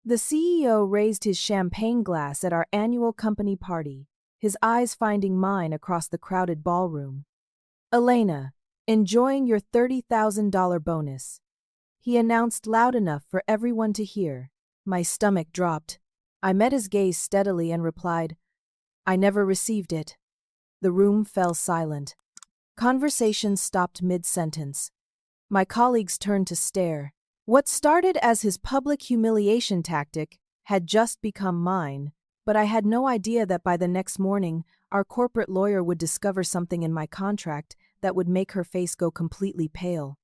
The CEO raised his champagne glass at our annual company party, his eyes finding mine across the crowded ballroom. "Elena, enjoying your $30,000 bonus," he announced loud enough for everyone to hear. My stomach dropped. I met his gaze steadily and replied, "I never received it." The room fell silent. Conversation stopped mid-sentence. My colleagues turned to stare. What started as his public humiliation tactic had just become mine, but I had no idea that by the next morning, our corporate lawyer would discover something in my contract that would make her face go completely pale.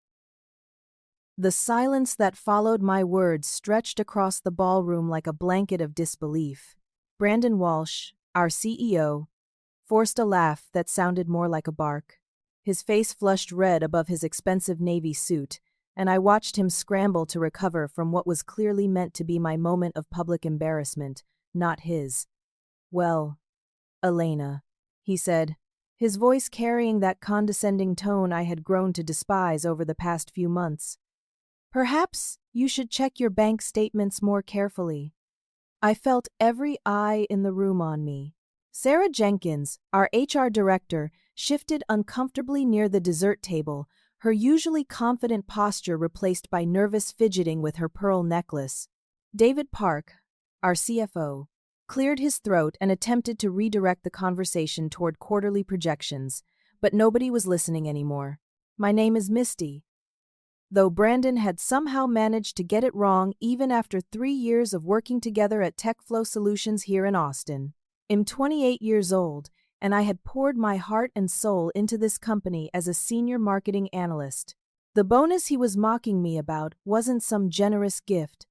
The silence that followed my words stretched across the ballroom like a blanket of disbelief. Brandon Walsh, our CEO, forced a laugh that sounded more like a bark. His face flushed red above his expensive navy suit, and I watched him scramble to recover from what was clearly meant to be my moment of public embarrassment, not his. "Well, Elena," he said, his voice carrying that condescending tone I had grown to despise over the past few months. "Perhaps you should check your bank statements more carefully." I felt every eye in the room on me. Sarah Jenkins, our HR director, shifted uncomfortably near the dessert table, her usually confident posture replaced by nervous fidgeting with her pearl necklace. David Park, our CFO, cleared his throat and attempted to redirect the conversation toward quarterly projections, but nobody was listening anymore. "My name is Misty." Though Brandon had somehow managed to get it wrong even after 3 years of working together at TechFlow Solutions here in Austin. I'm 28 years old, and I had poured my heart and soul into this company as a senior marketing analyst. The bonus he was mocking me about wasn't some generous gift.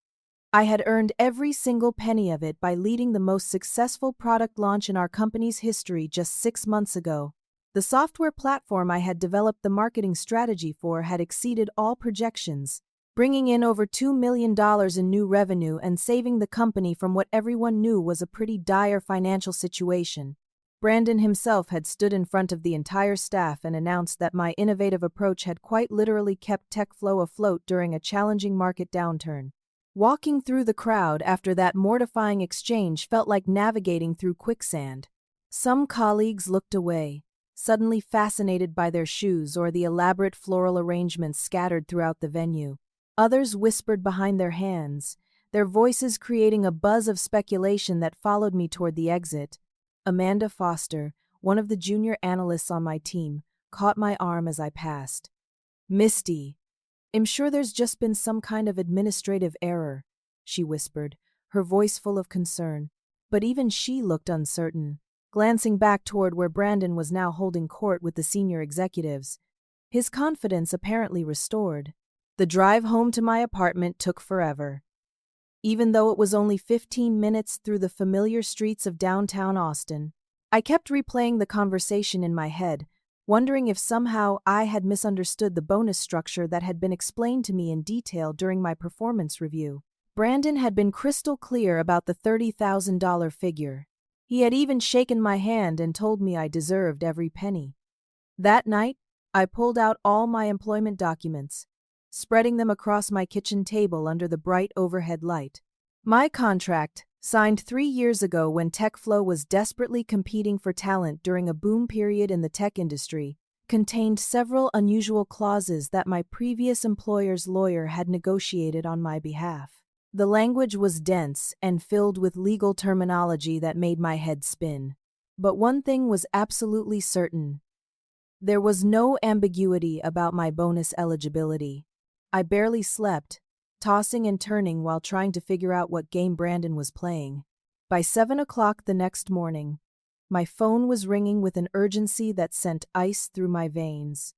I had earned every single penny of it by leading the most successful product launch in our company's history just 6 months ago. The software platform I had developed the marketing strategy for had exceeded all projections, bringing in over $2 million in new revenue and saving the company from what everyone knew was a pretty dire financial situation. Brandon himself had stood in front of the entire staff and announced that my innovative approach had quite literally kept TechFlow afloat during a challenging market downturn. Walking through the crowd after that mortifying exchange felt like navigating through quicksand. Some colleagues looked away, suddenly fascinated by their shoes or the elaborate floral arrangements scattered throughout the venue. Others whispered behind their hands, their voices creating a buzz of speculation that followed me toward the exit. Amanda Foster, one of the junior analysts on my team, caught my arm as I passed. "Misty, I'm sure there's just been some kind of administrative error," she whispered, her voice full of concern. But even she looked uncertain, glancing back toward where Brandon was now holding court with the senior executives, his confidence apparently restored. The drive home to my apartment took forever. Even though it was only 15 minutes through the familiar streets of downtown Austin, I kept replaying the conversation in my head, wondering if somehow I had misunderstood the bonus structure that had been explained to me in detail during my performance review. Brandon had been crystal clear about the $30,000 figure. He had even shaken my hand and told me I deserved every penny. That night, I pulled out all my employment documents, spreading them across my kitchen table under the bright overhead light. My contract, signed 3 years ago when TechFlow was desperately competing for talent during a boom period in the tech industry, contained several unusual clauses that my previous employer's lawyer had negotiated on my behalf. The language was dense and filled with legal terminology that made my head spin. But one thing was absolutely certain. There was no ambiguity about my bonus eligibility. I barely slept, tossing and turning while trying to figure out what game Brandon was playing. By 7 o'clock the next morning, my phone was ringing with an urgency that sent ice through my veins.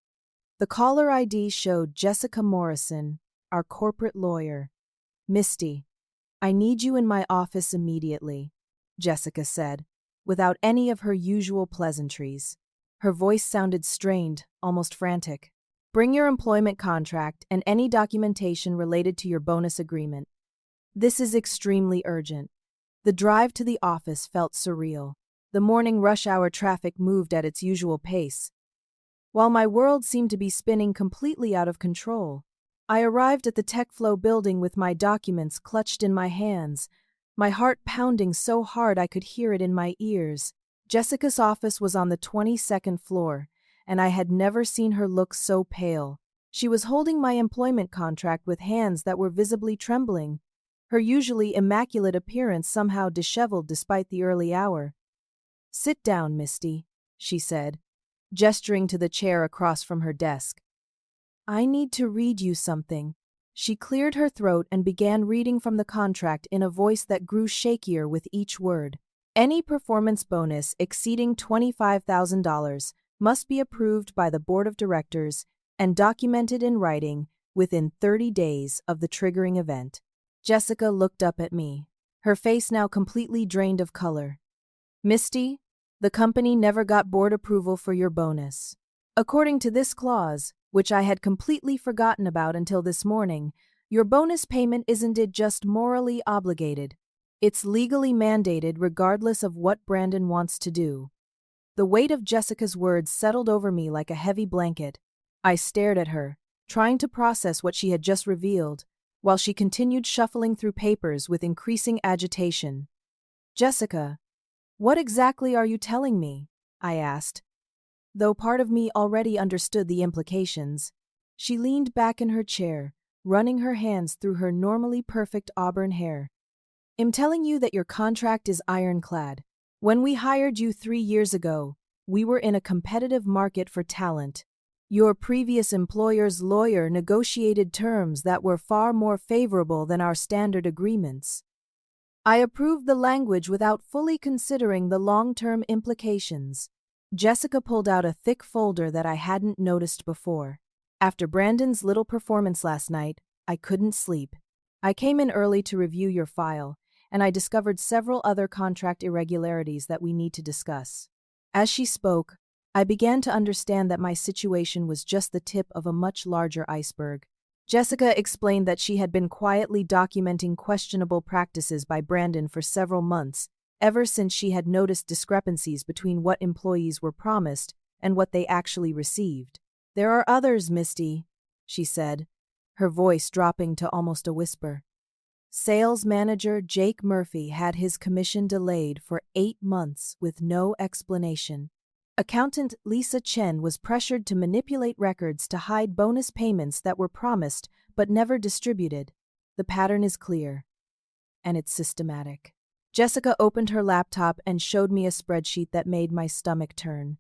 The caller ID showed Jessica Morrison, our corporate lawyer. "Misty, I need you in my office immediately," Jessica said, without any of her usual pleasantries. Her voice sounded strained, almost frantic. "Bring your employment contract and any documentation related to your bonus agreement. This is extremely urgent." The drive to the office felt surreal. The morning rush hour traffic moved at its usual pace, while my world seemed to be spinning completely out of control. I arrived at the TechFlow building with my documents clutched in my hands, my heart pounding so hard I could hear it in my ears. Jessica's office was on the 22nd floor, and I had never seen her look so pale. She was holding my employment contract with hands that were visibly trembling, her usually immaculate appearance somehow disheveled despite the early hour. "Sit down, Misty," she said, gesturing to the chair across from her desk. "I need to read you something." She cleared her throat and began reading from the contract in a voice that grew shakier with each word. Any performance bonus exceeding $25,000 must be approved by the board of directors and documented in writing within 30 days of the triggering event. Jessica looked up at me, her face now completely drained of color. "Misty, the company never got board approval for your bonus. According to this clause, which I had completely forgotten about until this morning, your bonus payment isn't just morally obligated. It's legally mandated regardless of what Brandon wants to do." The weight of Jessica's words settled over me like a heavy blanket. I stared at her, trying to process what she had just revealed, while she continued shuffling through papers with increasing agitation. "Jessica, what exactly are you telling me?" I asked. Though part of me already understood the implications. She leaned back in her chair, running her hands through her normally perfect auburn hair. "I'm telling you that your contract is ironclad. When we hired you 3 years ago, we were in a competitive market for talent. Your previous employer's lawyer negotiated terms that were far more favorable than our standard agreements. I approved the language without fully considering the long-term implications." Jessica pulled out a thick folder that I hadn't noticed before. "After Brandon's little performance last night, I couldn't sleep. I came in early to review your file, and I discovered several other contract irregularities that we need to discuss." As she spoke, I began to understand that my situation was just the tip of a much larger iceberg. Jessica explained that she had been quietly documenting questionable practices by Brandon for several months, ever since she had noticed discrepancies between what employees were promised and what they actually received. "There are others, Misty," she said, her voice dropping to almost a whisper. "Sales manager Jake Murphy had his commission delayed for 8 months with no explanation. Accountant Lisa Chen was pressured to manipulate records to hide bonus payments that were promised but never distributed. The pattern is clear, and it's systematic." Jessica opened her laptop and showed me a spreadsheet that made my stomach turn.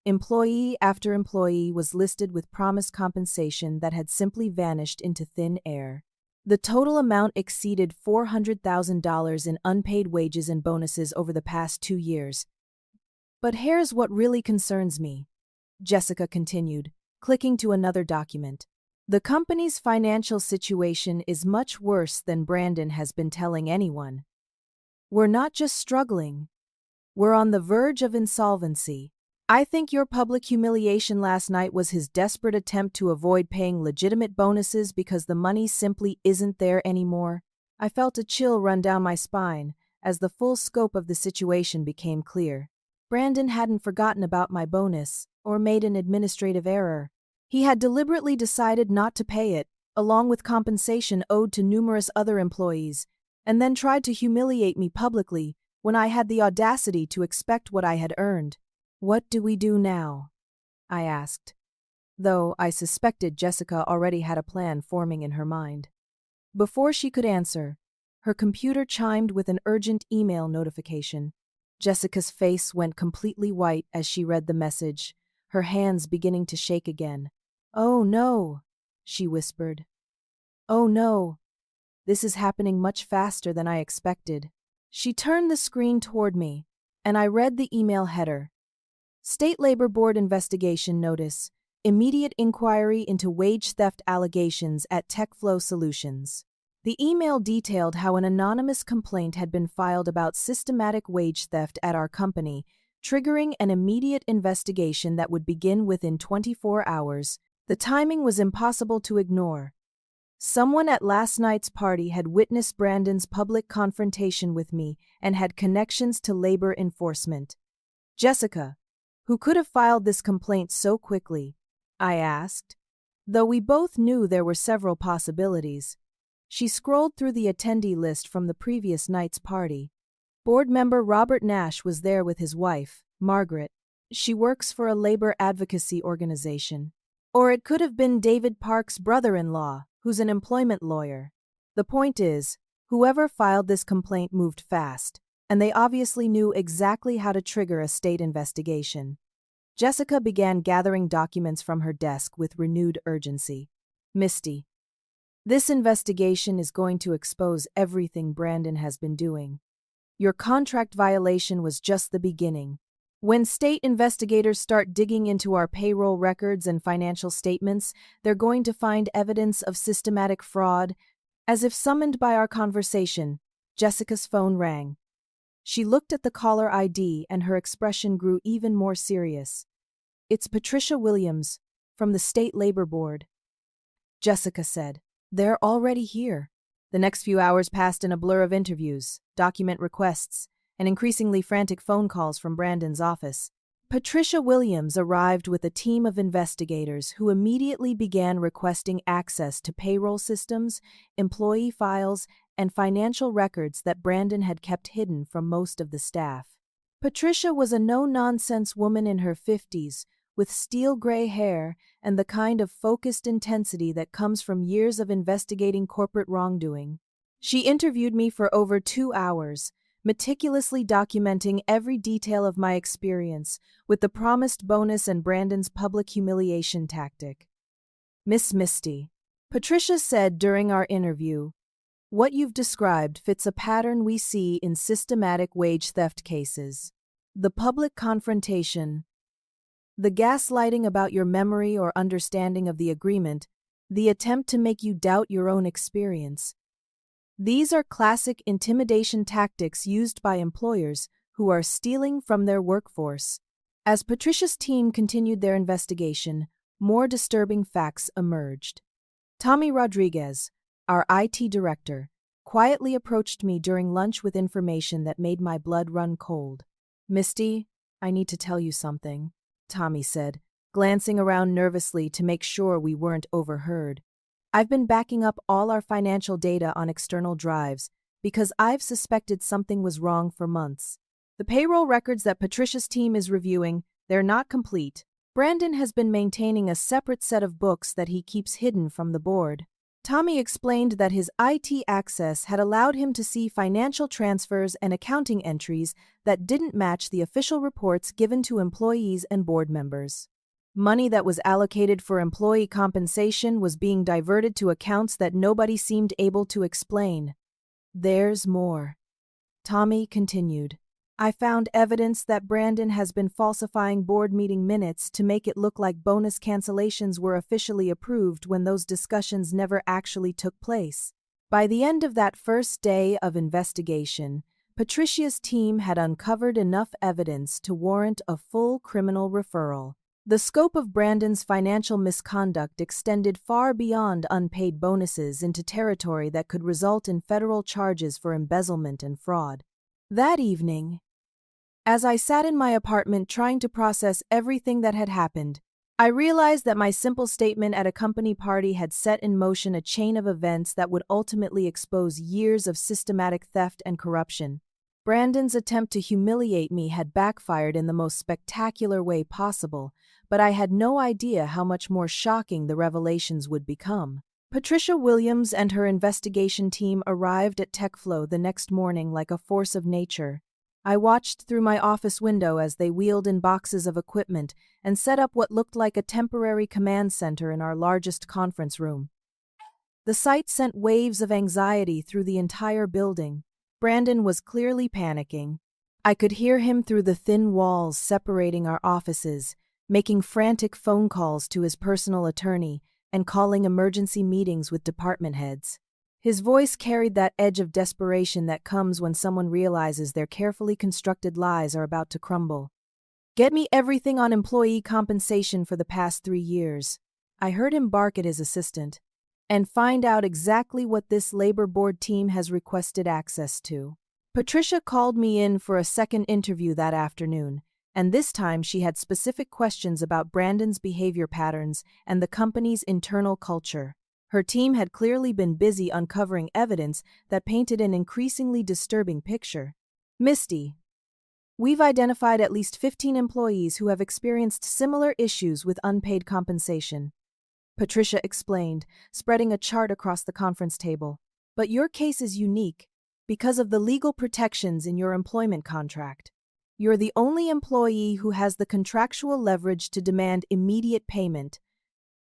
Employee after employee was listed with promised compensation that had simply vanished into thin air. The total amount exceeded $400,000 in unpaid wages and bonuses over the past 2 years. "But here's what really concerns me," Jessica continued, clicking to another document. "The company's financial situation is much worse than Brandon has been telling anyone. We're not just struggling, we're on the verge of insolvency. I think your public humiliation last night was his desperate attempt to avoid paying legitimate bonuses because the money simply isn't there anymore." I felt a chill run down my spine as the full scope of the situation became clear. Brandon hadn't forgotten about my bonus or made an administrative error. He had deliberately decided not to pay it, along with compensation owed to numerous other employees, and then tried to humiliate me publicly when I had the audacity to expect what I had earned. "What do we do now?" I asked, though I suspected Jessica already had a plan forming in her mind. Before she could answer, her computer chimed with an urgent email notification. Jessica's face went completely white as she read the message, her hands beginning to shake again. "Oh no," she whispered. "Oh no. This is happening much faster than I expected." She turned the screen toward me, and I read the email header. "State Labor Board investigation notice. Immediate inquiry into wage theft allegations at TechFlow Solutions." The email detailed how an anonymous complaint had been filed about systematic wage theft at our company, triggering an immediate investigation that would begin within 24 hours. The timing was impossible to ignore. Someone at last night's party had witnessed Brandon's public confrontation with me and had connections to labor enforcement. "Jessica, who could have filed this complaint so quickly?" I asked. Though we both knew there were several possibilities. She scrolled through the attendee list from the previous night's party. Board member Robert Nash was there with his wife, Margaret. She works for a labor advocacy organization. Or it could have been David Park's brother-in-law, who's an employment lawyer. The point is, whoever filed this complaint moved fast, and they obviously knew exactly how to trigger a state investigation. Jessica began gathering documents from her desk with renewed urgency. Misty, this investigation is going to expose everything Brandon has been doing. Your contract violation was just the beginning. When state investigators start digging into our payroll records and financial statements, they're going to find evidence of systematic fraud. As if summoned by our conversation, Jessica's phone rang. She looked at the caller ID and her expression grew even more serious. It's Patricia Williams, from the State Labor Board. Jessica said, "They're already here." The next few hours passed in a blur of interviews, document requests, and increasingly frantic phone calls from Brandon's office. Patricia Williams arrived with a team of investigators who immediately began requesting access to payroll systems, employee files, and financial records that Brandon had kept hidden from most of the staff. Patricia was a no-nonsense woman in her 50s, with steel gray hair and the kind of focused intensity that comes from years of investigating corporate wrongdoing. She interviewed me for over 2 hours, meticulously documenting every detail of my experience, with the promised bonus and Brandon's public humiliation tactic. "Miss Misty," Patricia said during our interview, "what you've described fits a pattern we see in systematic wage theft cases. The public confrontation, the gaslighting about your memory or understanding of the agreement, the attempt to make you doubt your own experience. These are classic intimidation tactics used by employers who are stealing from their workforce." As Patricia's team continued their investigation, more disturbing facts emerged. Tommy Rodriguez, our IT director, quietly approached me during lunch with information that made my blood run cold. "Misty, I need to tell you something," Tommy said, glancing around nervously to make sure we weren't overheard. "I've been backing up all our financial data on external drives because I've suspected something was wrong for months. The payroll records that Patricia's team is reviewing, they're not complete. Brandon has been maintaining a separate set of books that he keeps hidden from the board." Tommy explained that his IT access had allowed him to see financial transfers and accounting entries that didn't match the official reports given to employees and board members. Money that was allocated for employee compensation was being diverted to accounts that nobody seemed able to explain. "There's more," Tommy continued. "I found evidence that Brandon has been falsifying board meeting minutes to make it look like bonus cancellations were officially approved when those discussions never actually took place." By the end of that first day of investigation, Patricia's team had uncovered enough evidence to warrant a full criminal referral. The scope of Brandon's financial misconduct extended far beyond unpaid bonuses into territory that could result in federal charges for embezzlement and fraud. That evening, as I sat in my apartment trying to process everything that had happened, I realized that my simple statement at a company party had set in motion a chain of events that would ultimately expose years of systematic theft and corruption. Brandon's attempt to humiliate me had backfired in the most spectacular way possible, but I had no idea how much more shocking the revelations would become. Patricia Williams and her investigation team arrived at TechFlow the next morning like a force of nature. I watched through my office window as they wheeled in boxes of equipment and set up what looked like a temporary command center in our largest conference room. The sight sent waves of anxiety through the entire building. Brandon was clearly panicking. I could hear him through the thin walls separating our offices, making frantic phone calls to his personal attorney and calling emergency meetings with department heads. His voice carried that edge of desperation that comes when someone realizes their carefully constructed lies are about to crumble. "Get me everything on employee compensation for the past 3 years." I heard him bark at his assistant. "And find out exactly what this labor board team has requested access to." Patricia called me in for a second interview that afternoon, and this time she had specific questions about Brandon's behavior patterns and the company's internal culture. Her team had clearly been busy uncovering evidence that painted an increasingly disturbing picture. Misty, we've identified at least 15 employees who have experienced similar issues with unpaid compensation, Patricia explained, spreading a chart across the conference table. But your case is unique because of the legal protections in your employment contract. You're the only employee who has the contractual leverage to demand immediate payment.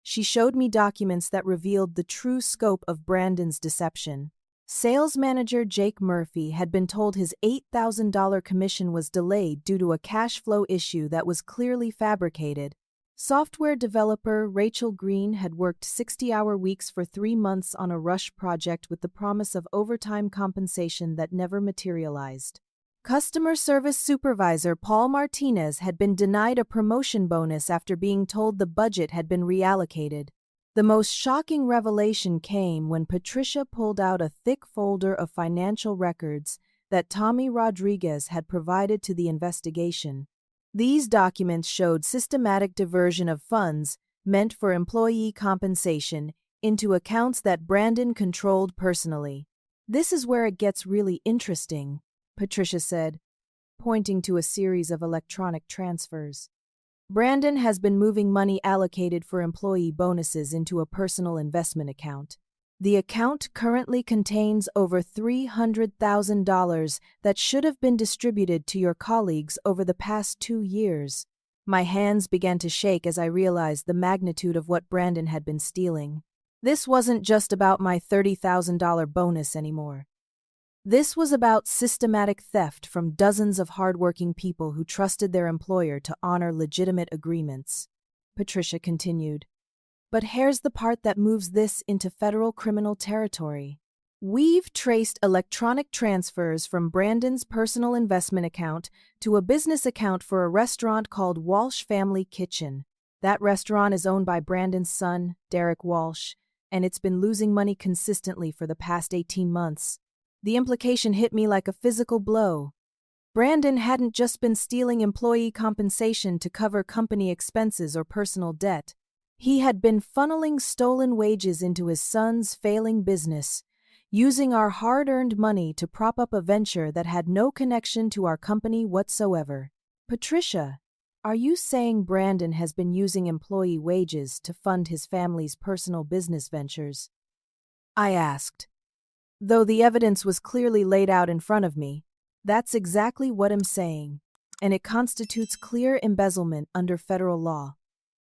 She showed me documents that revealed the true scope of Brandon's deception. Sales manager Jake Murphy had been told his $8,000 commission was delayed due to a cash flow issue that was clearly fabricated. Software developer Rachel Green had worked 60-hour weeks for 3 months on a rush project with the promise of overtime compensation that never materialized. Customer service supervisor Paul Martinez had been denied a promotion bonus after being told the budget had been reallocated. The most shocking revelation came when Patricia pulled out a thick folder of financial records that Tommy Rodriguez had provided to the investigation. These documents showed systematic diversion of funds meant for employee compensation into accounts that Brandon controlled personally. "This is where it gets really interesting," Patricia said, pointing to a series of electronic transfers. "Brandon has been moving money allocated for employee bonuses into a personal investment account. The account currently contains over $300,000 that should have been distributed to your colleagues over the past 2 years." My hands began to shake as I realized the magnitude of what Brandon had been stealing. This wasn't just about my $30,000 bonus anymore. This was about systematic theft from dozens of hardworking people who trusted their employer to honor legitimate agreements. Patricia continued. "But here's the part that moves this into federal criminal territory. We've traced electronic transfers from Brandon's personal investment account to a business account for a restaurant called Walsh Family Kitchen. That restaurant is owned by Brandon's son, Derek Walsh, and it's been losing money consistently for the past 18 months. The implication hit me like a physical blow. Brandon hadn't just been stealing employee compensation to cover company expenses or personal debt. He had been funneling stolen wages into his son's failing business, using our hard-earned money to prop up a venture that had no connection to our company whatsoever." "Patricia, are you saying Brandon has been using employee wages to fund his family's personal business ventures?" I asked. Though the evidence was clearly laid out in front of me, that's exactly what I'm saying, and it constitutes clear embezzlement under federal law.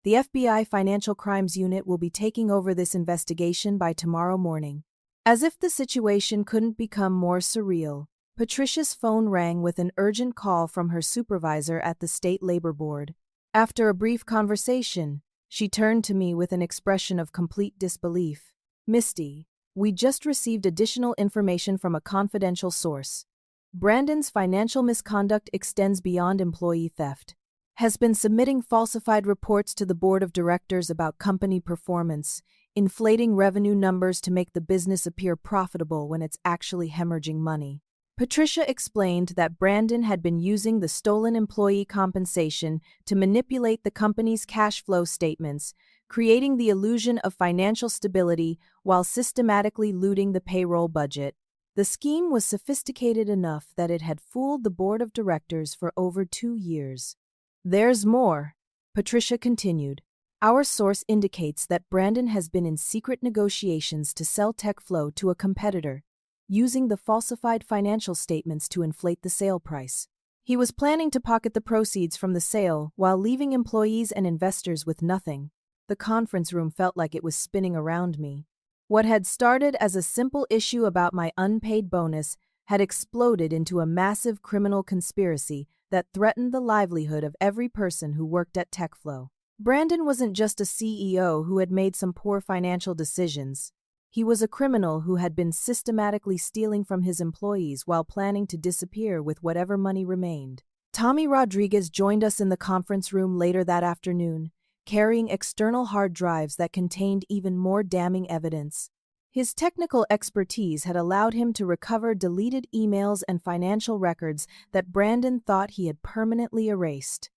The FBI Financial Crimes Unit will be taking over this investigation by tomorrow morning. As if the situation couldn't become more surreal, Patricia's phone rang with an urgent call from her supervisor at the State Labor Board. After a brief conversation, she turned to me with an expression of complete disbelief. "Misty, we just received additional information from a confidential source. Brandon's financial misconduct extends beyond employee theft. Has been submitting falsified reports to the board of directors about company performance, inflating revenue numbers to make the business appear profitable when it's actually hemorrhaging money." Patricia explained that Brandon had been using the stolen employee compensation to manipulate the company's cash flow statements, creating the illusion of financial stability while systematically looting the payroll budget. The scheme was sophisticated enough that it had fooled the board of directors for over 2 years. "There's more," Patricia continued. "Our source indicates that Brandon has been in secret negotiations to sell TechFlow to a competitor, using the falsified financial statements to inflate the sale price. He was planning to pocket the proceeds from the sale while leaving employees and investors with nothing." The conference room felt like it was spinning around me. What had started as a simple issue about my unpaid bonus had exploded into a massive criminal conspiracy that threatened the livelihood of every person who worked at TechFlow. Brandon wasn't just a CEO who had made some poor financial decisions. He was a criminal who had been systematically stealing from his employees while planning to disappear with whatever money remained. Tommy Rodriguez joined us in the conference room later that afternoon, carrying external hard drives that contained even more damning evidence. His technical expertise had allowed him to recover deleted emails and financial records that Brandon thought he had permanently erased.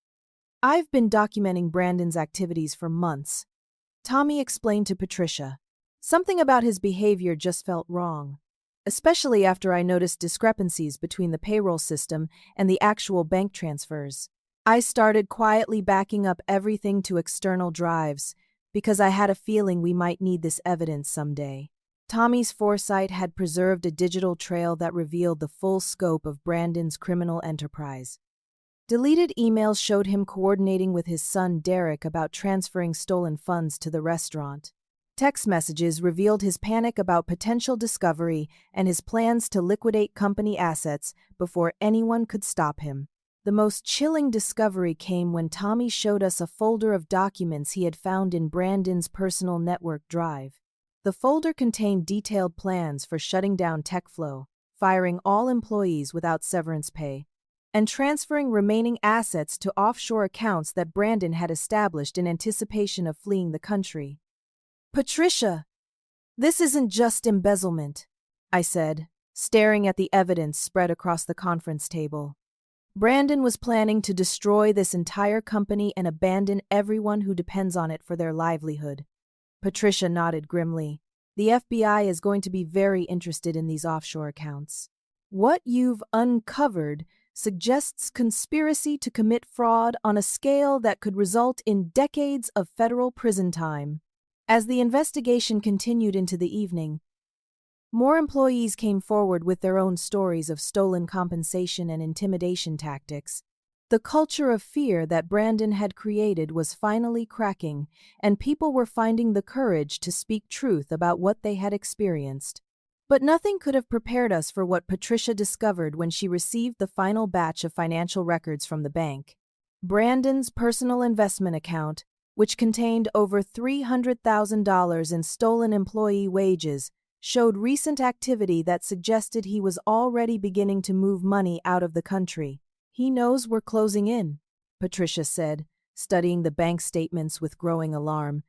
"I've been documenting Brandon's activities for months," Tommy explained to Patricia. "Something about his behavior just felt wrong, especially after I noticed discrepancies between the payroll system and the actual bank transfers. I started quietly backing up everything to external drives because I had a feeling we might need this evidence someday." Tommy's foresight had preserved a digital trail that revealed the full scope of Brandon's criminal enterprise. Deleted emails showed him coordinating with his son Derek about transferring stolen funds to the restaurant. Text messages revealed his panic about potential discovery and his plans to liquidate company assets before anyone could stop him. The most chilling discovery came when Tommy showed us a folder of documents he had found in Brandon's personal network drive. The folder contained detailed plans for shutting down TechFlow, firing all employees without severance pay, and transferring remaining assets to offshore accounts that Brandon had established in anticipation of fleeing the country. "Patricia, this isn't just embezzlement," I said, staring at the evidence spread across the conference table. "Brandon was planning to destroy this entire company and abandon everyone who depends on it for their livelihood." Patricia nodded grimly. "The FBI is going to be very interested in these offshore accounts. What you've uncovered suggests conspiracy to commit fraud on a scale that could result in decades of federal prison time." As the investigation continued into the evening, more employees came forward with their own stories of stolen compensation and intimidation tactics. The culture of fear that Brandon had created was finally cracking, and people were finding the courage to speak truth about what they had experienced. But nothing could have prepared us for what Patricia discovered when she received the final batch of financial records from the bank. Brandon's personal investment account, which contained over $300,000 in stolen employee wages, showed recent activity that suggested he was already beginning to move money out of the country. "He knows we're closing in," Patricia said, studying the bank statements with growing alarm.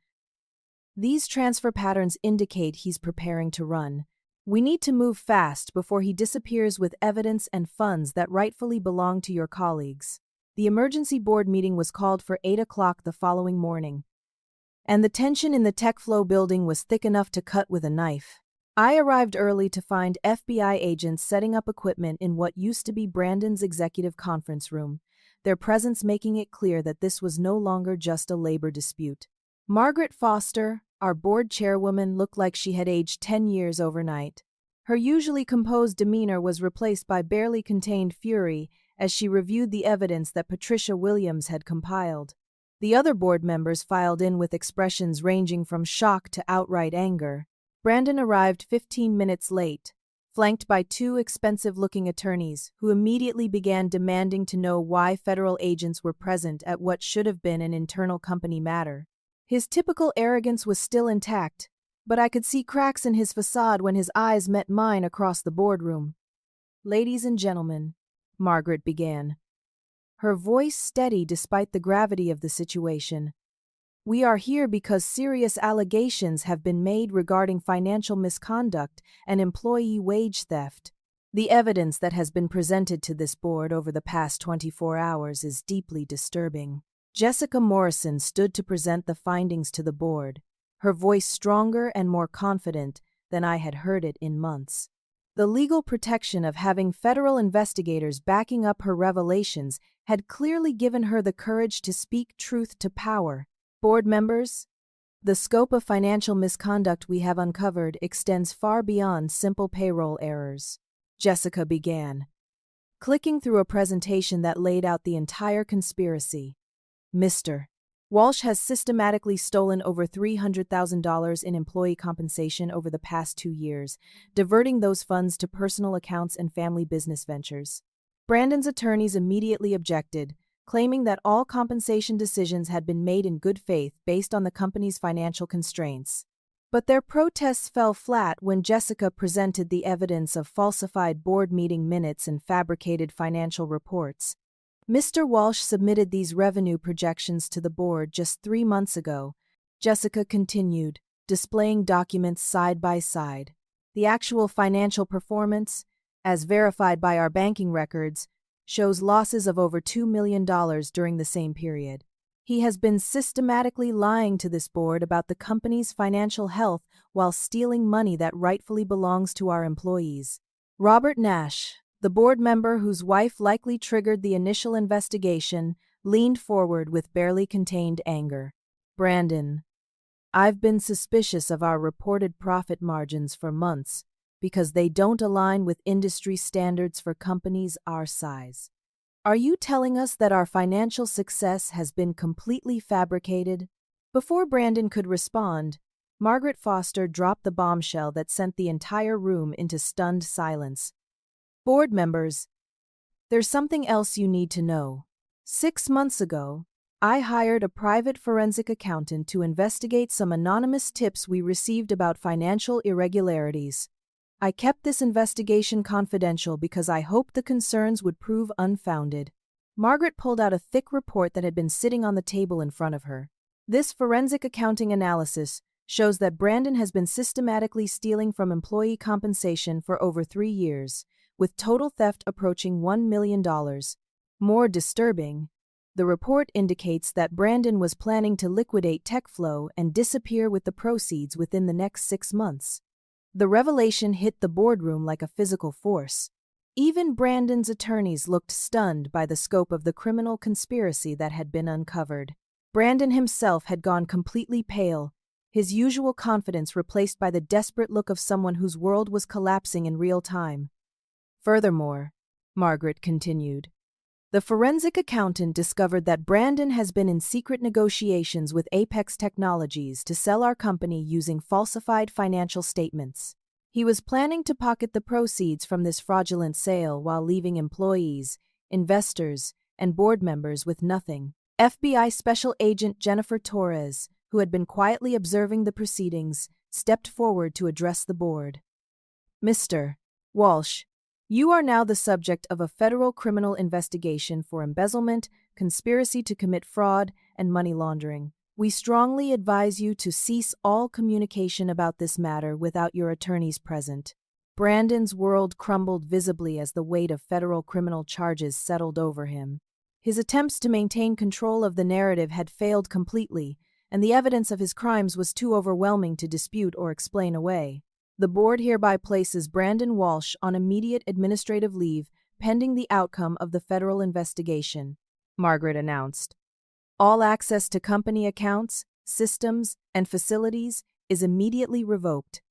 "These transfer patterns indicate he's preparing to run. We need to move fast before he disappears with evidence and funds that rightfully belong to your colleagues." The emergency board meeting was called for 8 o'clock the following morning, and the tension in the TechFlow building was thick enough to cut with a knife. I arrived early to find FBI agents setting up equipment in what used to be Brandon's executive conference room, their presence making it clear that this was no longer just a labor dispute. Margaret Foster, our board chairwoman, looked like she had aged 10 years overnight. Her usually composed demeanor was replaced by barely contained fury as she reviewed the evidence that Patricia Williams had compiled. The other board members filed in with expressions ranging from shock to outright anger. Brandon arrived 15 minutes late, flanked by two expensive-looking attorneys who immediately began demanding to know why federal agents were present at what should have been an internal company matter. His typical arrogance was still intact, but I could see cracks in his facade when his eyes met mine across the boardroom. "Ladies and gentlemen," Margaret began, her voice steady despite the gravity of the situation, "we are here because serious allegations have been made regarding financial misconduct and employee wage theft. The evidence that has been presented to this board over the past 24 hours is deeply disturbing." Jessica Morrison stood to present the findings to the board, her voice stronger and more confident than I had heard it in months. The legal protection of having federal investigators backing up her revelations had clearly given her the courage to speak truth to power. "Board members, the scope of financial misconduct we have uncovered extends far beyond simple payroll errors," Jessica began, clicking through a presentation that laid out the entire conspiracy. "Mr. Walsh has systematically stolen over $300,000 in employee compensation over the past 2 years, diverting those funds to personal accounts and family business ventures." Brandon's attorneys immediately objected, claiming that all compensation decisions had been made in good faith based on the company's financial constraints. But their protests fell flat when Jessica presented the evidence of falsified board meeting minutes and fabricated financial reports. "Mr. Walsh submitted these revenue projections to the board just 3 months ago," Jessica continued, displaying documents side by side. The actual financial performance, as verified by our banking records, shows losses of over $2 million during the same period. He has been systematically lying to this board about the company's financial health while stealing money that rightfully belongs to our employees. Robert Nash, the board member whose wife likely triggered the initial investigation, leaned forward with barely contained anger. Brandon, I've been suspicious of our reported profit margins for months because they don't align with industry standards for companies our size. Are you telling us that our financial success has been completely fabricated? Before Brandon could respond, Margaret Foster dropped the bombshell that sent the entire room into stunned silence. Board members, there's something else you need to know. 6 months ago, I hired a private forensic accountant to investigate some anonymous tips we received about financial irregularities. I kept this investigation confidential because I hoped the concerns would prove unfounded. Margaret pulled out a thick report that had been sitting on the table in front of her. This forensic accounting analysis shows that Brandon has been systematically stealing from employee compensation for over 3 years, with total theft approaching $1 million. More disturbing, the report indicates that Brandon was planning to liquidate TechFlow and disappear with the proceeds within the next 6 months. The revelation hit the boardroom like a physical force. Even Brandon's attorneys looked stunned by the scope of the criminal conspiracy that had been uncovered. Brandon himself had gone completely pale, his usual confidence replaced by the desperate look of someone whose world was collapsing in real time. Furthermore, Margaret continued, the forensic accountant discovered that Brandon has been in secret negotiations with Apex Technologies to sell our company using falsified financial statements. He was planning to pocket the proceeds from this fraudulent sale while leaving employees, investors, and board members with nothing. FBI Special Agent Jennifer Torres, who had been quietly observing the proceedings, stepped forward to address the board. Mr. Walsh, you are now the subject of a federal criminal investigation for embezzlement, conspiracy to commit fraud, and money laundering. We strongly advise you to cease all communication about this matter without your attorneys present. Brandon's world crumbled visibly as the weight of federal criminal charges settled over him. His attempts to maintain control of the narrative had failed completely, and the evidence of his crimes was too overwhelming to dispute or explain away. The board hereby places Brandon Walsh on immediate administrative leave pending the outcome of the federal investigation, Margaret announced. All access to company accounts, systems, and facilities is immediately revoked.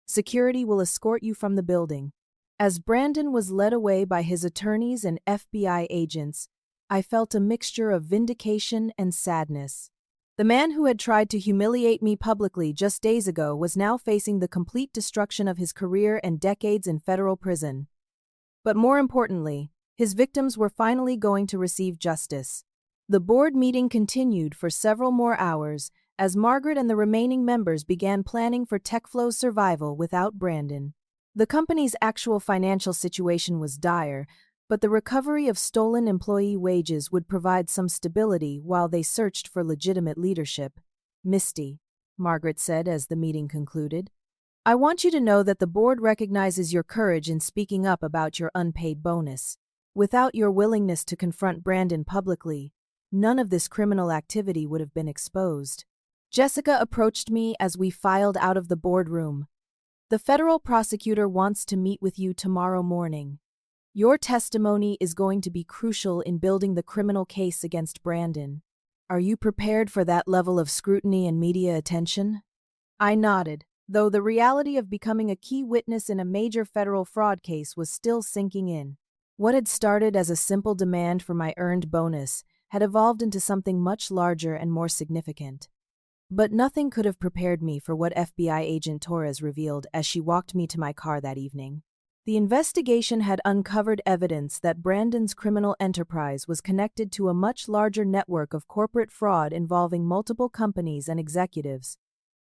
Security will escort you from the building. As Brandon was led away by his attorneys and FBI agents, I felt a mixture of vindication and sadness. The man who had tried to humiliate me publicly just days ago was now facing the complete destruction of his career and decades in federal prison. But more importantly, his victims were finally going to receive justice. The board meeting continued for several more hours as Margaret and the remaining members began planning for TechFlow's survival without Brandon. The company's actual financial situation was dire, but the recovery of stolen employee wages would provide some stability while they searched for legitimate leadership. Misty, Margaret said as the meeting concluded, I want you to know that the board recognizes your courage in speaking up about your unpaid bonus. Without your willingness to confront Brandon publicly, none of this criminal activity would have been exposed. Jessica approached me as we filed out of the boardroom. The federal prosecutor wants to meet with you tomorrow morning. Your testimony is going to be crucial in building the criminal case against Brandon. Are you prepared for that level of scrutiny and media attention? I nodded, though the reality of becoming a key witness in a major federal fraud case was still sinking in. What had started as a simple demand for my earned bonus had evolved into something much larger and more significant. But nothing could have prepared me for what FBI agent Torres revealed as she walked me to my car that evening. The investigation had uncovered evidence that Brandon's criminal enterprise was connected to a much larger network of corporate fraud involving multiple companies and executives.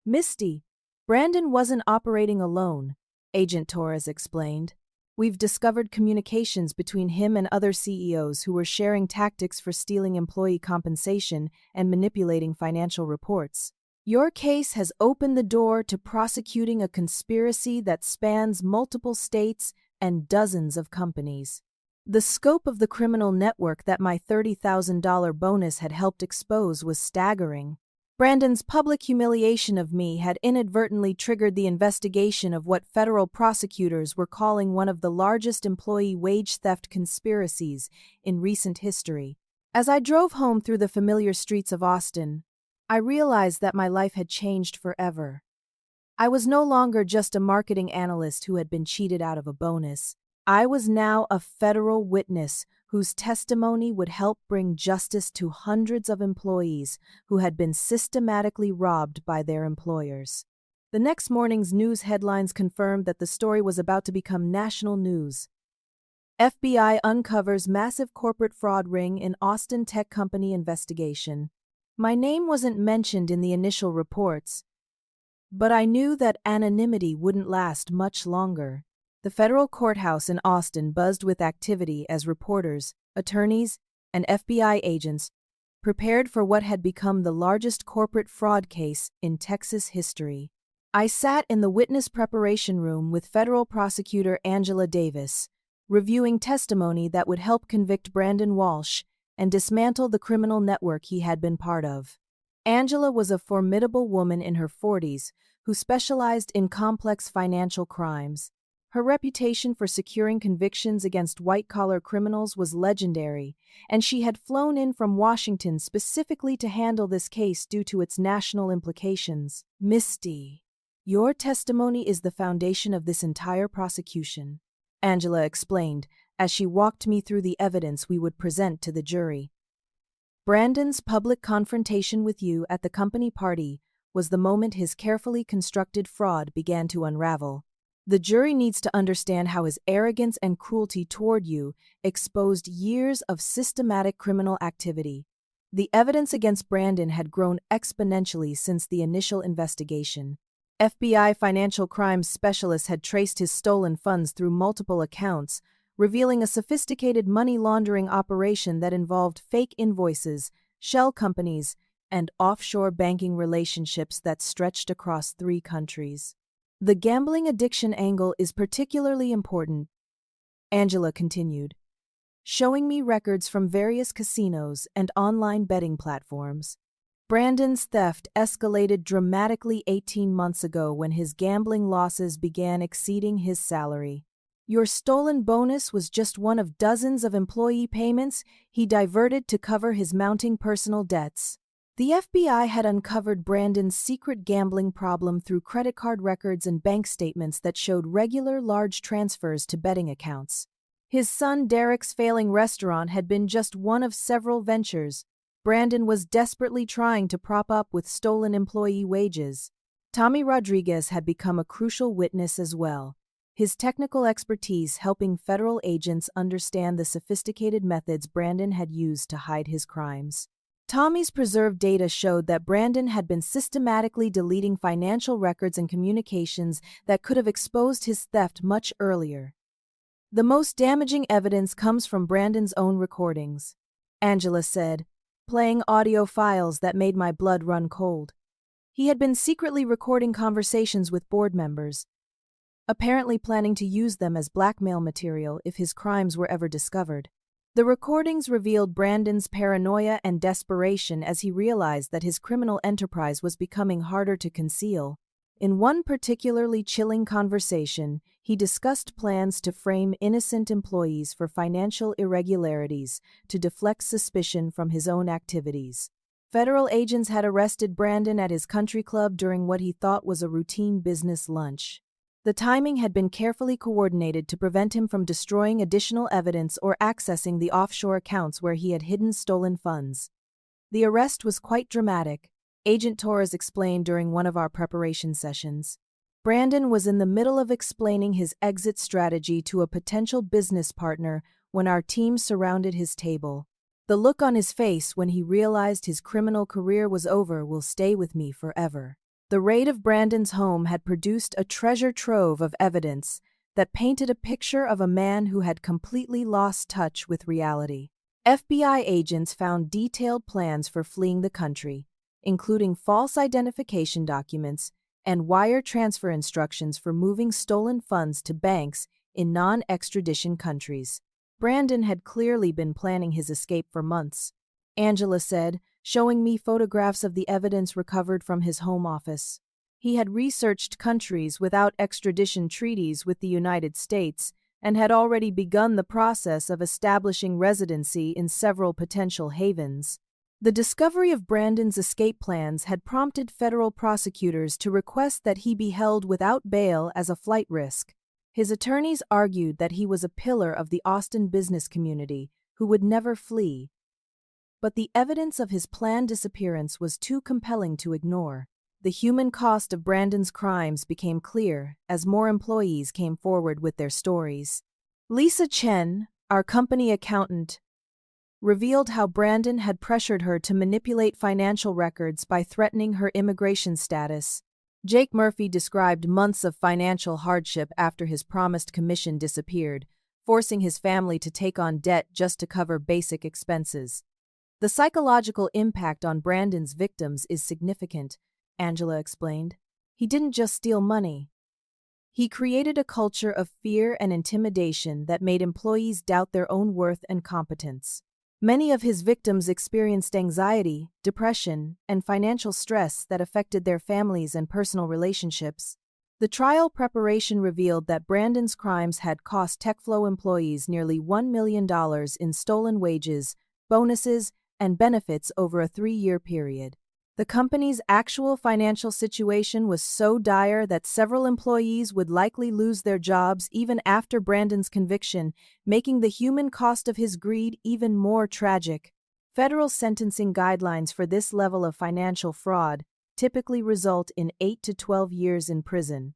Misty, Brandon wasn't operating alone, Agent Torres explained. We've discovered communications between him and other CEOs who were sharing tactics for stealing employee compensation and manipulating financial reports. Your case has opened the door to prosecuting a conspiracy that spans multiple states and dozens of companies. The scope of the criminal network that my $30,000 bonus had helped expose was staggering. Brandon's public humiliation of me had inadvertently triggered the investigation of what federal prosecutors were calling one of the largest employee wage theft conspiracies in recent history. As I drove home through the familiar streets of Austin, I realized that my life had changed forever. I was no longer just a marketing analyst who had been cheated out of a bonus. I was now a federal witness whose testimony would help bring justice to hundreds of employees who had been systematically robbed by their employers. The next morning's news headlines confirmed that the story was about to become national news. FBI uncovers massive corporate fraud ring in Austin tech company investigation. My name wasn't mentioned in the initial reports, but I knew that anonymity wouldn't last much longer. The federal courthouse in Austin buzzed with activity as reporters, attorneys, and FBI agents prepared for what had become the largest corporate fraud case in Texas history. I sat in the witness preparation room with federal prosecutor Angela Davis, reviewing testimony that would help convict Brandon Walsh and dismantle the criminal network he had been part of. Angela was a formidable woman in her 40s who specialized in complex financial crimes. Her reputation for securing convictions against white-collar criminals was legendary, and she had flown in from Washington specifically to handle this case due to its national implications. "Misty, your testimony is the foundation of this entire prosecution," Angela explained as she walked me through the evidence we would present to the jury. Brandon's public confrontation with you at the company party was the moment his carefully constructed fraud began to unravel. The jury needs to understand how his arrogance and cruelty toward you exposed years of systematic criminal activity. The evidence against Brandon had grown exponentially since the initial investigation. FBI financial crimes specialists had traced his stolen funds through multiple accounts, revealing a sophisticated money laundering operation that involved fake invoices, shell companies, and offshore banking relationships that stretched across 3 countries. The gambling addiction angle is particularly important, Angela continued, showing me records from various casinos and online betting platforms. Brandon's theft escalated dramatically 18 months ago when his gambling losses began exceeding his salary. Your stolen bonus was just one of dozens of employee payments he diverted to cover his mounting personal debts. The FBI had uncovered Brandon's secret gambling problem through credit card records and bank statements that showed regular large transfers to betting accounts. His son Derek's failing restaurant had been just one of several ventures Brandon was desperately trying to prop up with stolen employee wages. Tommy Rodriguez had become a crucial witness as well, his technical expertise helping federal agents understand the sophisticated methods Brandon had used to hide his crimes. Tommy's preserved data showed that Brandon had been systematically deleting financial records and communications that could have exposed his theft much earlier. The most damaging evidence comes from Brandon's own recordings, Angela said, playing audio files that made my blood run cold. He had been secretly recording conversations with board members, apparently planning to use them as blackmail material if his crimes were ever discovered. The recordings revealed Brandon's paranoia and desperation as he realized that his criminal enterprise was becoming harder to conceal. In one particularly chilling conversation, he discussed plans to frame innocent employees for financial irregularities to deflect suspicion from his own activities. Federal agents had arrested Brandon at his country club during what he thought was a routine business lunch. The timing had been carefully coordinated to prevent him from destroying additional evidence or accessing the offshore accounts where he had hidden stolen funds. The arrest was quite dramatic, Agent Torres explained during one of our preparation sessions. Brandon was in the middle of explaining his exit strategy to a potential business partner when our team surrounded his table. The look on his face when he realized his criminal career was over will stay with me forever. The raid of Brandon's home had produced a treasure trove of evidence that painted a picture of a man who had completely lost touch with reality. FBI agents found detailed plans for fleeing the country, including false identification documents and wire transfer instructions for moving stolen funds to banks in non-extradition countries. Brandon had clearly been planning his escape for months, Angela said, showing me photographs of the evidence recovered from his home office. He had researched countries without extradition treaties with the United States and had already begun the process of establishing residency in several potential havens. The discovery of Brandon's escape plans had prompted federal prosecutors to request that he be held without bail as a flight risk. His attorneys argued that he was a pillar of the Austin business community who would never flee. But the evidence of his planned disappearance was too compelling to ignore. The human cost of Brandon's crimes became clear as more employees came forward with their stories. Lisa Chen, our company accountant, revealed how Brandon had pressured her to manipulate financial records by threatening her immigration status. Jake Murphy described months of financial hardship after his promised commission disappeared, forcing his family to take on debt just to cover basic expenses. The psychological impact on Brandon's victims is significant, Angela explained. He didn't just steal money. He created a culture of fear and intimidation that made employees doubt their own worth and competence. Many of his victims experienced anxiety, depression, and financial stress that affected their families and personal relationships. The trial preparation revealed that Brandon's crimes had cost TechFlow employees nearly $1 million in stolen wages, bonuses, and benefits over a 3-year period. The company's actual financial situation was so dire that several employees would likely lose their jobs even after Brandon's conviction, making the human cost of his greed even more tragic. Federal sentencing guidelines for this level of financial fraud typically result in 8 to 12 years in prison,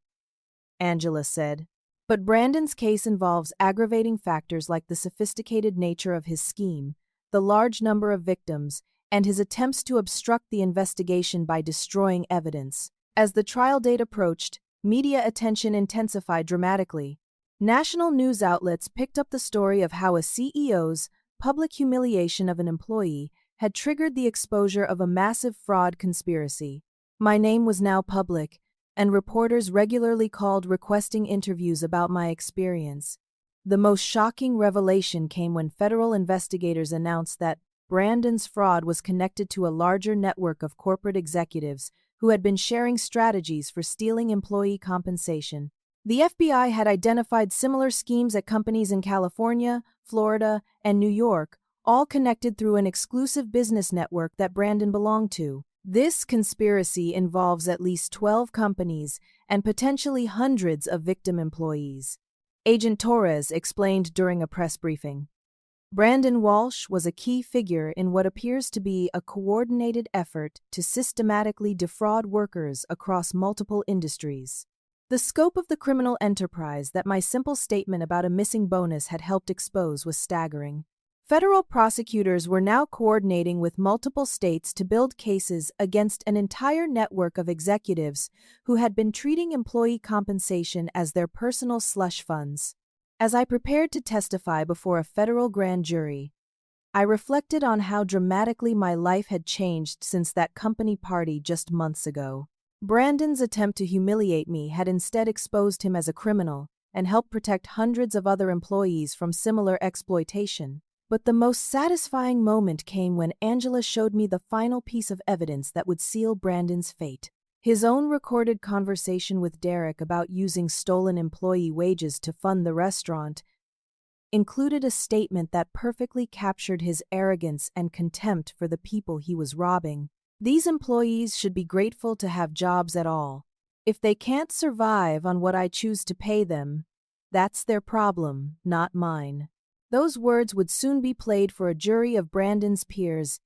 Angela said. But Brandon's case involves aggravating factors like the sophisticated nature of his scheme, the large number of victims, and his attempts to obstruct the investigation by destroying evidence. As the trial date approached, media attention intensified dramatically. National news outlets picked up the story of how a CEO's public humiliation of an employee had triggered the exposure of a massive fraud conspiracy. My name was now public, and reporters regularly called requesting interviews about my experience. The most shocking revelation came when federal investigators announced that Brandon's fraud was connected to a larger network of corporate executives who had been sharing strategies for stealing employee compensation. The FBI had identified similar schemes at companies in California, Florida, and New York, all connected through an exclusive business network that Brandon belonged to. This conspiracy involves at least 12 companies and potentially hundreds of victim employees. Agent Torres explained during a press briefing. Brandon Walsh was a key figure in what appears to be a coordinated effort to systematically defraud workers across multiple industries. The scope of the criminal enterprise that my simple statement about a missing bonus had helped expose was staggering. Federal prosecutors were now coordinating with multiple states to build cases against an entire network of executives who had been treating employee compensation as their personal slush funds. As I prepared to testify before a federal grand jury, I reflected on how dramatically my life had changed since that company party just months ago. Brandon's attempt to humiliate me had instead exposed him as a criminal and helped protect hundreds of other employees from similar exploitation. But the most satisfying moment came when Angela showed me the final piece of evidence that would seal Brandon's fate. His own recorded conversation with Derek about using stolen employee wages to fund the restaurant included a statement that perfectly captured his arrogance and contempt for the people he was robbing. These employees should be grateful to have jobs at all. If they can't survive on what I choose to pay them, that's their problem, not mine. Those words would soon be played for a jury of Brandon's peers,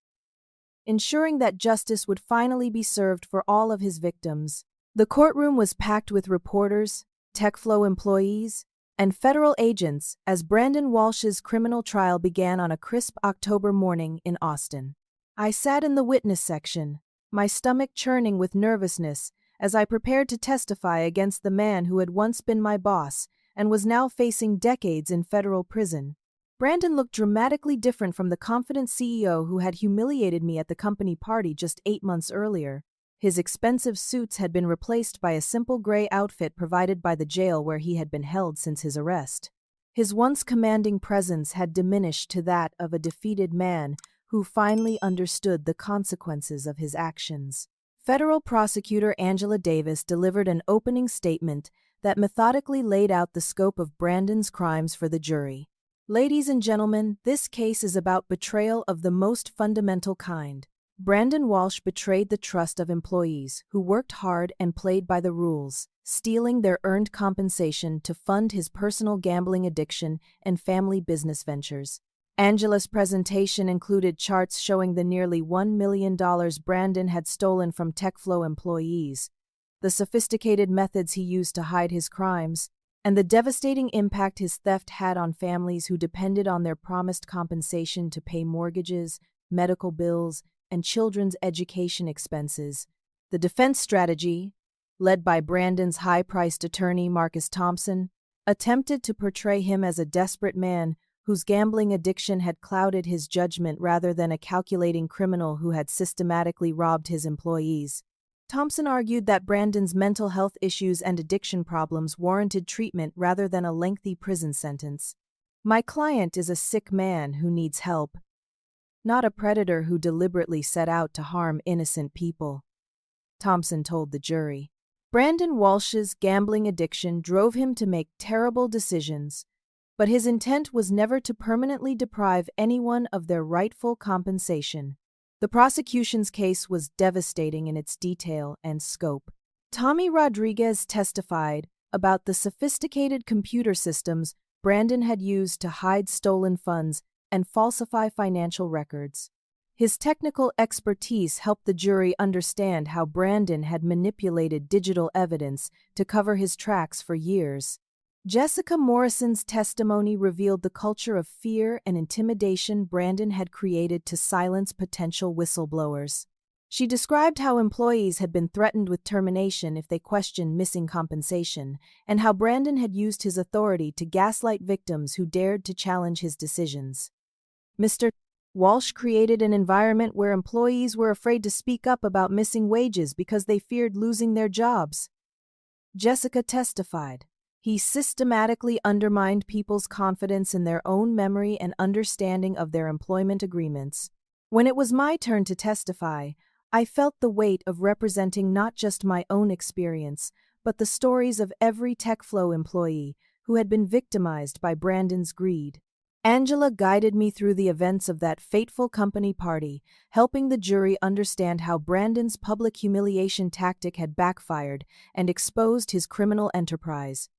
ensuring that justice would finally be served for all of his victims. The courtroom was packed with reporters, TechFlow employees, and federal agents as Brandon Walsh's criminal trial began on a crisp October morning in Austin. I sat in the witness section, my stomach churning with nervousness as I prepared to testify against the man who had once been my boss and was now facing decades in federal prison. Brandon looked dramatically different from the confident CEO who had humiliated me at the company party just 8 months earlier. His expensive suits had been replaced by a simple gray outfit provided by the jail where he had been held since his arrest. His once commanding presence had diminished to that of a defeated man who finally understood the consequences of his actions. Federal prosecutor Angela Davis delivered an opening statement that methodically laid out the scope of Brandon's crimes for the jury. Ladies and gentlemen, this case is about betrayal of the most fundamental kind. Brandon Walsh betrayed the trust of employees who worked hard and played by the rules, stealing their earned compensation to fund his personal gambling addiction and family business ventures. Angela's presentation included charts showing the nearly $1 million Brandon had stolen from TechFlow employees, the sophisticated methods he used to hide his crimes, and the devastating impact his theft had on families who depended on their promised compensation to pay mortgages, medical bills, and children's education expenses. The defense strategy, led by Brandon's high-priced attorney Marcus Thompson, attempted to portray him as a desperate man whose gambling addiction had clouded his judgment rather than a calculating criminal who had systematically robbed his employees. Thompson argued that Brandon's mental health issues and addiction problems warranted treatment rather than a lengthy prison sentence. "My client is a sick man who needs help, not a predator who deliberately set out to harm innocent people," Thompson told the jury. Brandon Walsh's gambling addiction drove him to make terrible decisions, but his intent was never to permanently deprive anyone of their rightful compensation. The prosecution's case was devastating in its detail and scope. Tommy Rodriguez testified about the sophisticated computer systems Brandon had used to hide stolen funds and falsify financial records. His technical expertise helped the jury understand how Brandon had manipulated digital evidence to cover his tracks for years. Jessica Morrison's testimony revealed the culture of fear and intimidation Brandon had created to silence potential whistleblowers. She described how employees had been threatened with termination if they questioned missing compensation, and how Brandon had used his authority to gaslight victims who dared to challenge his decisions. Mr. Walsh created an environment where employees were afraid to speak up about missing wages because they feared losing their jobs. Jessica testified. He systematically undermined people's confidence in their own memory and understanding of their employment agreements. When it was my turn to testify, I felt the weight of representing not just my own experience, but the stories of every TechFlow employee who had been victimized by Brandon's greed. Angela guided me through the events of that fateful company party, helping the jury understand how Brandon's public humiliation tactic had backfired and exposed his criminal enterprise.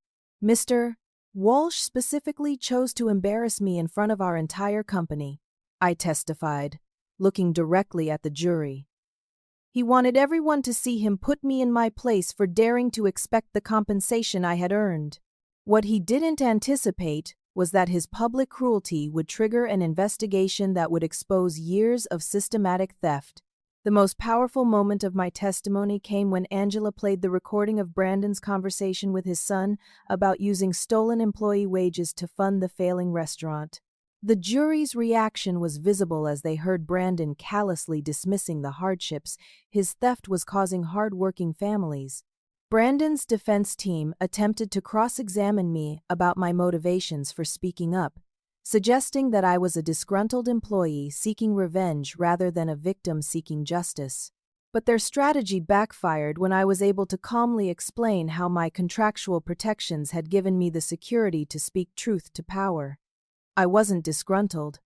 Mr. Walsh specifically chose to embarrass me in front of our entire company, I testified, looking directly at the jury. He wanted everyone to see him put me in my place for daring to expect the compensation I had earned. What he didn't anticipate was that his public cruelty would trigger an investigation that would expose years of systematic theft. The most powerful moment of my testimony came when Angela played the recording of Brandon's conversation with his son about using stolen employee wages to fund the failing restaurant. The jury's reaction was visible as they heard Brandon callously dismissing the hardships his theft was causing hard-working families. Brandon's defense team attempted to cross-examine me about my motivations for speaking up, suggesting that I was a disgruntled employee seeking revenge rather than a victim seeking justice. But their strategy backfired when I was able to calmly explain how my contractual protections had given me the security to speak truth to power. I wasn't disgruntled.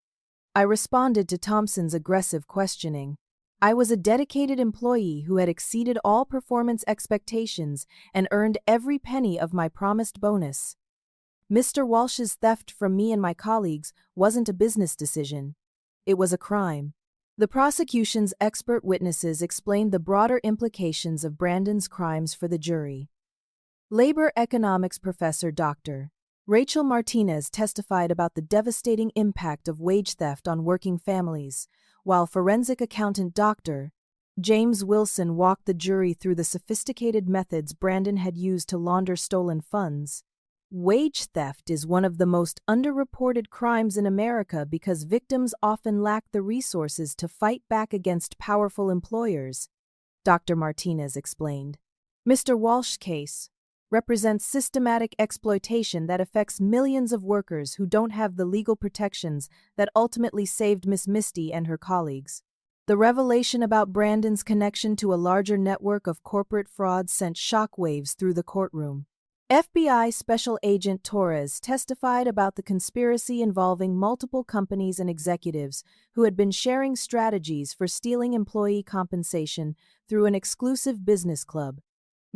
I responded to Thompson's aggressive questioning. I was a dedicated employee who had exceeded all performance expectations and earned every penny of my promised bonus. Mr. Walsh's theft from me and my colleagues wasn't a business decision. It was a crime. The prosecution's expert witnesses explained the broader implications of Brandon's crimes for the jury. Labor economics professor Dr. Rachel Martinez testified about the devastating impact of wage theft on working families, while forensic accountant Dr. James Wilson walked the jury through the sophisticated methods Brandon had used to launder stolen funds. Wage theft is one of the most underreported crimes in America because victims often lack the resources to fight back against powerful employers, Dr. Martinez explained. Mr. Walsh's case represents systematic exploitation that affects millions of workers who don't have the legal protections that ultimately saved Miss Misty and her colleagues. The revelation about Brandon's connection to a larger network of corporate fraud sent shockwaves through the courtroom. FBI Special Agent Torres testified about the conspiracy involving multiple companies and executives who had been sharing strategies for stealing employee compensation through an exclusive business club.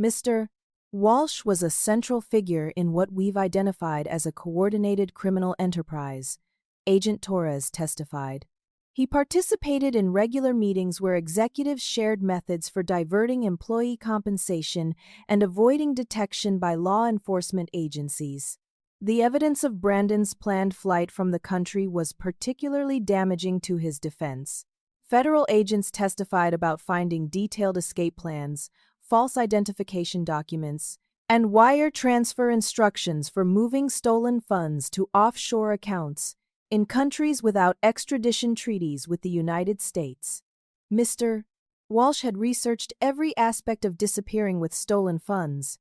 Mr. Walsh was a central figure in what we've identified as a coordinated criminal enterprise, Agent Torres testified. He participated in regular meetings where executives shared methods for diverting employee compensation and avoiding detection by law enforcement agencies. The evidence of Brandon's planned flight from the country was particularly damaging to his defense. Federal agents testified about finding detailed escape plans, false identification documents, and wire transfer instructions for moving stolen funds to offshore accounts in countries without extradition treaties with the United States. Mr. Walsh had researched every aspect of disappearing with stolen funds,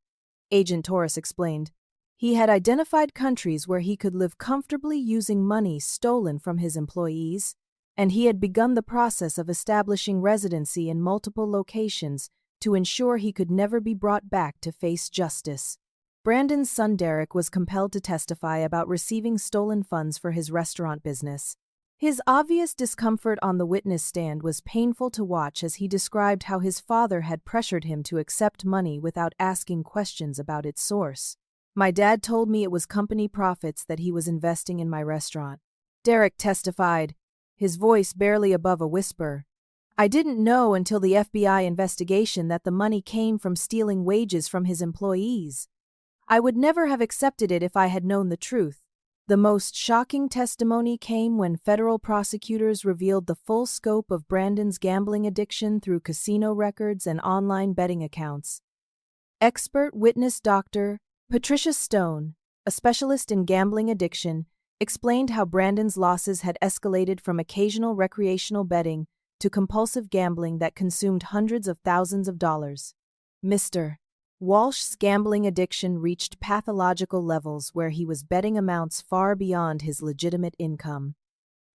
Agent Torres explained. He had identified countries where he could live comfortably using money stolen from his employees, and he had begun the process of establishing residency in multiple locations to ensure he could never be brought back to face justice. Brandon's son Derek was compelled to testify about receiving stolen funds for his restaurant business. His obvious discomfort on the witness stand was painful to watch as he described how his father had pressured him to accept money without asking questions about its source. "My dad told me it was company profits that he was investing in my restaurant," Derek testified, his voice barely above a whisper. "I didn't know until the FBI investigation that the money came from stealing wages from his employees. I would never have accepted it if I had known the truth." The most shocking testimony came when federal prosecutors revealed the full scope of Brandon's gambling addiction through casino records and online betting accounts. Expert witness Dr. Patricia Stone, a specialist in gambling addiction, explained how Brandon's losses had escalated from occasional recreational betting to compulsive gambling that consumed hundreds of thousands of dollars. Mr. Walsh's gambling addiction reached pathological levels where he was betting amounts far beyond his legitimate income.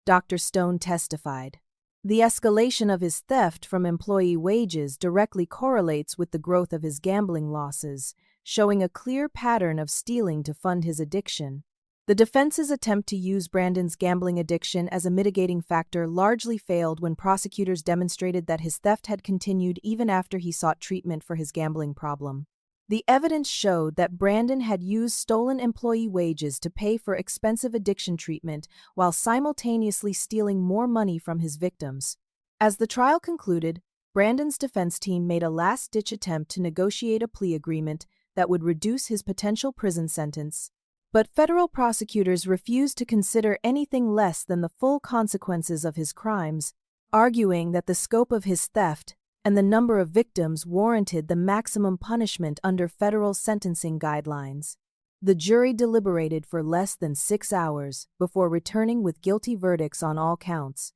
Dr. Stone testified. The escalation of his theft from employee wages directly correlates with the growth of his gambling losses, showing a clear pattern of stealing to fund his addiction. The defense's attempt to use Brandon's gambling addiction as a mitigating factor largely failed when prosecutors demonstrated that his theft had continued even after he sought treatment for his gambling problem. The evidence showed that Brandon had used stolen employee wages to pay for expensive addiction treatment while simultaneously stealing more money from his victims. As the trial concluded, Brandon's defense team made a last-ditch attempt to negotiate a plea agreement that would reduce his potential prison sentence. But federal prosecutors refused to consider anything less than the full consequences of his crimes, arguing that the scope of his theft and the number of victims warranted the maximum punishment under federal sentencing guidelines. The jury deliberated for less than 6 hours before returning with guilty verdicts on all counts: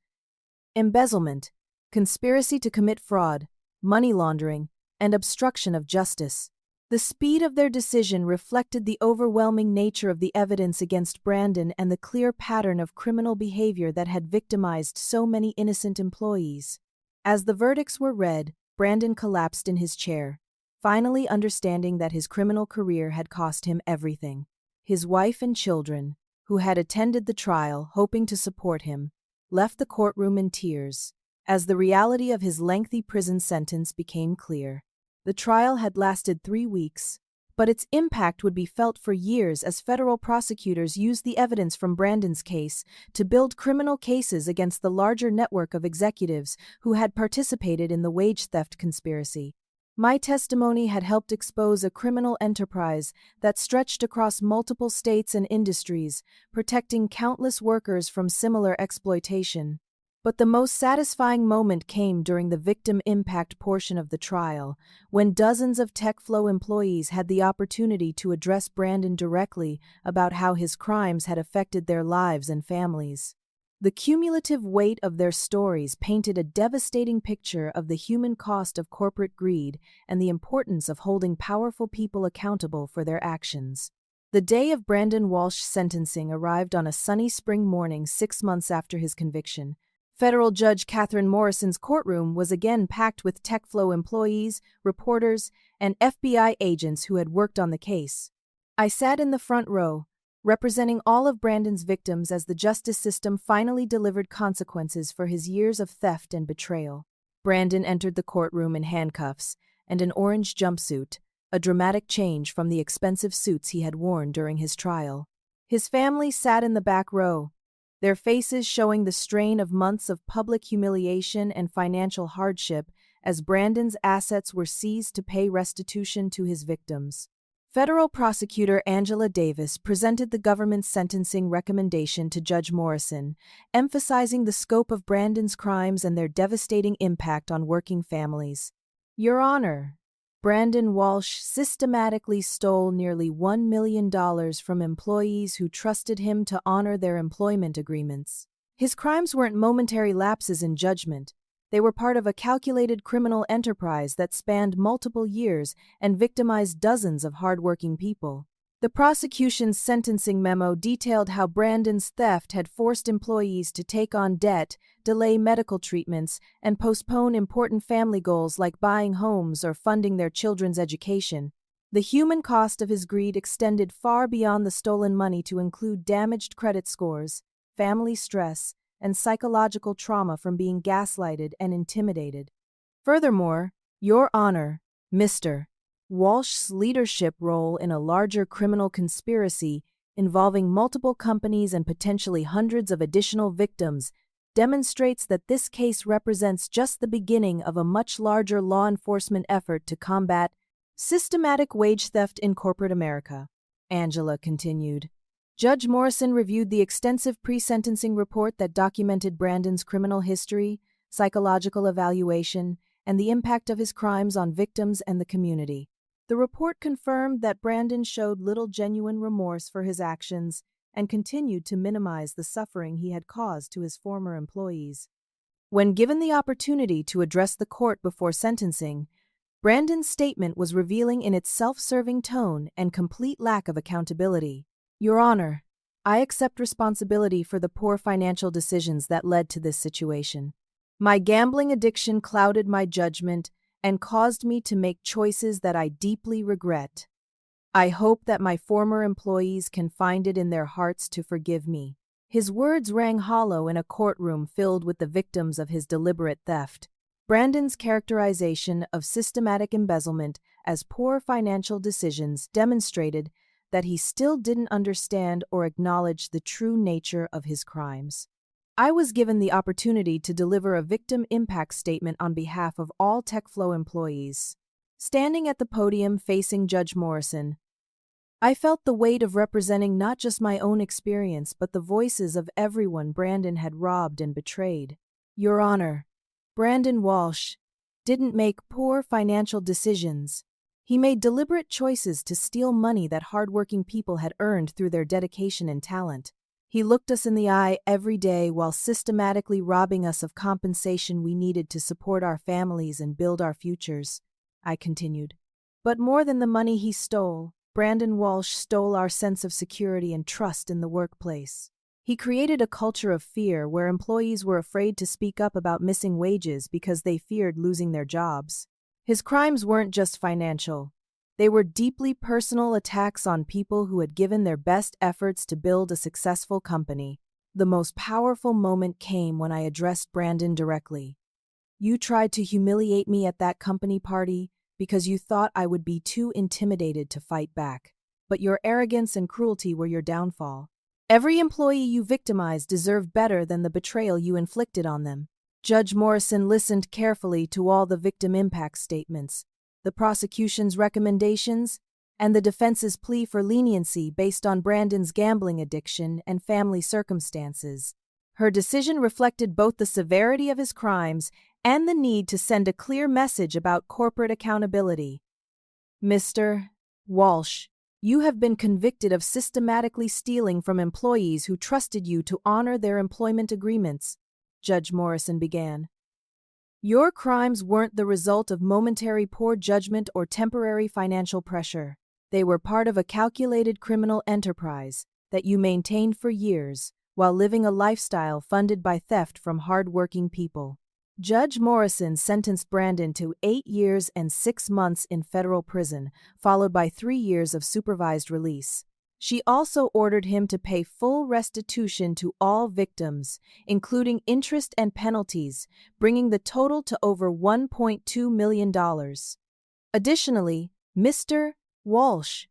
embezzlement, conspiracy to commit fraud, money laundering, and obstruction of justice. The speed of their decision reflected the overwhelming nature of the evidence against Brandon and the clear pattern of criminal behavior that had victimized so many innocent employees. As the verdicts were read, Brandon collapsed in his chair, finally understanding that his criminal career had cost him everything. His wife and children, who had attended the trial hoping to support him, left the courtroom in tears as the reality of his lengthy prison sentence became clear. The trial had lasted 3 weeks, but its impact would be felt for years as federal prosecutors used the evidence from Brandon's case to build criminal cases against the larger network of executives who had participated in the wage theft conspiracy. My testimony had helped expose a criminal enterprise that stretched across multiple states and industries, protecting countless workers from similar exploitation. But the most satisfying moment came during the victim impact portion of the trial, when dozens of TechFlow employees had the opportunity to address Brandon directly about how his crimes had affected their lives and families. The cumulative weight of their stories painted a devastating picture of the human cost of corporate greed and the importance of holding powerful people accountable for their actions. The day of Brandon Walsh's sentencing arrived on a sunny spring morning 6 months after his conviction. Federal Judge Catherine Morrison's courtroom was again packed with TechFlow employees, reporters, and FBI agents who had worked on the case. I sat in the front row, representing all of Brandon's victims as the justice system finally delivered consequences for his years of theft and betrayal. Brandon entered the courtroom in handcuffs and an orange jumpsuit, a dramatic change from the expensive suits he had worn during his trial. His family sat in the back row, their faces showing the strain of months of public humiliation and financial hardship as Brandon's assets were seized to pay restitution to his victims. Federal prosecutor Angela Davis presented the government's sentencing recommendation to Judge Morrison, emphasizing the scope of Brandon's crimes and their devastating impact on working families. Your Honor, Brandon Walsh systematically stole nearly $1 million from employees who trusted him to honor their employment agreements. His crimes weren't momentary lapses in judgment. They were part of a calculated criminal enterprise that spanned multiple years and victimized dozens of hardworking people. The prosecution's sentencing memo detailed how Brandon's theft had forced employees to take on debt, delay medical treatments, and postpone important family goals like buying homes or funding their children's education. The human cost of his greed extended far beyond the stolen money to include damaged credit scores, family stress, and psychological trauma from being gaslighted and intimidated. Furthermore, Your Honor, Mr. Walsh's leadership role in a larger criminal conspiracy involving multiple companies and potentially hundreds of additional victims demonstrates that this case represents just the beginning of a much larger law enforcement effort to combat systematic wage theft in corporate America. Angela continued. Judge Morrison reviewed the extensive pre-sentencing report that documented Brandon's criminal history, psychological evaluation, and the impact of his crimes on victims and the community. The report confirmed that Brandon showed little genuine remorse for his actions and continued to minimize the suffering he had caused to his former employees. When given the opportunity to address the court before sentencing, Brandon's statement was revealing in its self-serving tone and complete lack of accountability. Your Honor, I accept responsibility for the poor financial decisions that led to this situation. My gambling addiction clouded my judgment and caused me to make choices that I deeply regret. I hope that my former employees can find it in their hearts to forgive me. His words rang hollow in a courtroom filled with the victims of his deliberate theft. Brandon's characterization of systematic embezzlement as poor financial decisions demonstrated that he still didn't understand or acknowledge the true nature of his crimes. I was given the opportunity to deliver a victim impact statement on behalf of all TechFlow employees. Standing at the podium facing Judge Morrison, I felt the weight of representing not just my own experience but the voices of everyone Brandon had robbed and betrayed. Your Honor, Brandon Walsh didn't make poor financial decisions. He made deliberate choices to steal money that hardworking people had earned through their dedication and talent. He looked us in the eye every day while systematically robbing us of compensation we needed to support our families and build our futures, I continued. But more than the money he stole, Brandon Walsh stole our sense of security and trust in the workplace. He created a culture of fear where employees were afraid to speak up about missing wages because they feared losing their jobs. His crimes weren't just financial. They were deeply personal attacks on people who had given their best efforts to build a successful company. The most powerful moment came when I addressed Brandon directly. You tried to humiliate me at that company party because you thought I would be too intimidated to fight back. But your arrogance and cruelty were your downfall. Every employee you victimized deserved better than the betrayal you inflicted on them. Judge Morrison listened carefully to all the victim impact statements, the prosecution's recommendations, and the defense's plea for leniency based on Brandon's gambling addiction and family circumstances. Her decision reflected both the severity of his crimes and the need to send a clear message about corporate accountability. Mr. Walsh, you have been convicted of systematically stealing from employees who trusted you to honor their employment agreements, Judge Morrison began. Your crimes weren't the result of momentary poor judgment or temporary financial pressure. They were part of a calculated criminal enterprise that you maintained for years while living a lifestyle funded by theft from hard-working people. Judge Morrison sentenced Brandon to 8 years and 6 months in federal prison, followed by 3 years of supervised release. She also ordered him to pay full restitution to all victims, including interest and penalties, bringing the total to over $1.2 million. Additionally, Mr. Walsh,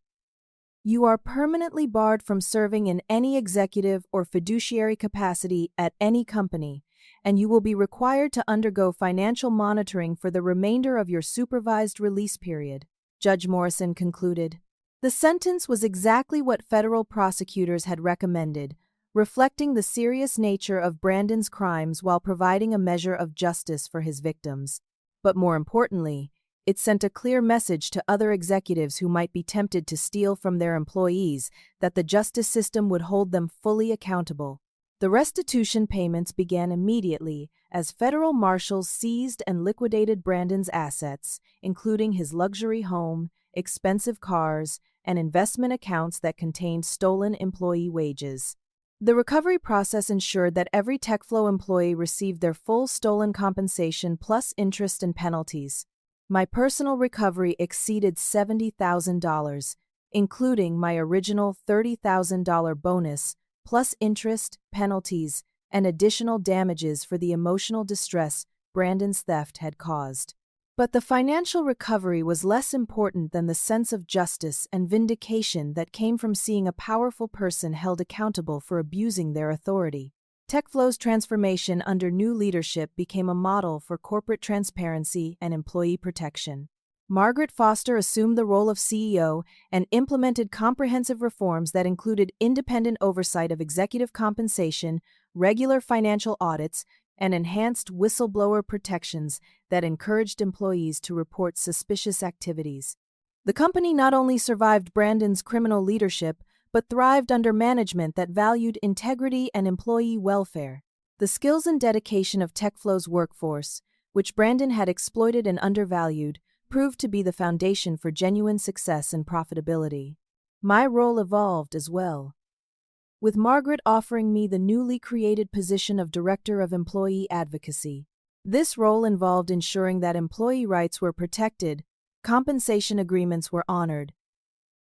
you are permanently barred from serving in any executive or fiduciary capacity at any company, and you will be required to undergo financial monitoring for the remainder of your supervised release period, Judge Morrison concluded. The sentence was exactly what federal prosecutors had recommended, reflecting the serious nature of Brandon's crimes while providing a measure of justice for his victims. But more importantly, it sent a clear message to other executives who might be tempted to steal from their employees that the justice system would hold them fully accountable. The restitution payments began immediately as federal marshals seized and liquidated Brandon's assets, including his luxury home, expensive cars, and investment accounts that contained stolen employee wages. The recovery process ensured that every TechFlow employee received their full stolen compensation plus interest and penalties. My personal recovery exceeded $70,000, including my original $30,000 bonus, plus interest, penalties, and additional damages for the emotional distress Brandon's theft had caused. But the financial recovery was less important than the sense of justice and vindication that came from seeing a powerful person held accountable for abusing their authority. TechFlow's transformation under new leadership became a model for corporate transparency and employee protection. Margaret Foster assumed the role of CEO and implemented comprehensive reforms that included independent oversight of executive compensation, regular financial audits, and enhanced whistleblower protections that encouraged employees to report suspicious activities. The company not only survived Brandon's criminal leadership, but thrived under management that valued integrity and employee welfare. The skills and dedication of TechFlow's workforce, which Brandon had exploited and undervalued, proved to be the foundation for genuine success and profitability. My role evolved as well, with Margaret offering me the newly created position of Director of Employee Advocacy. This role involved ensuring that employee rights were protected, compensation agreements were honored,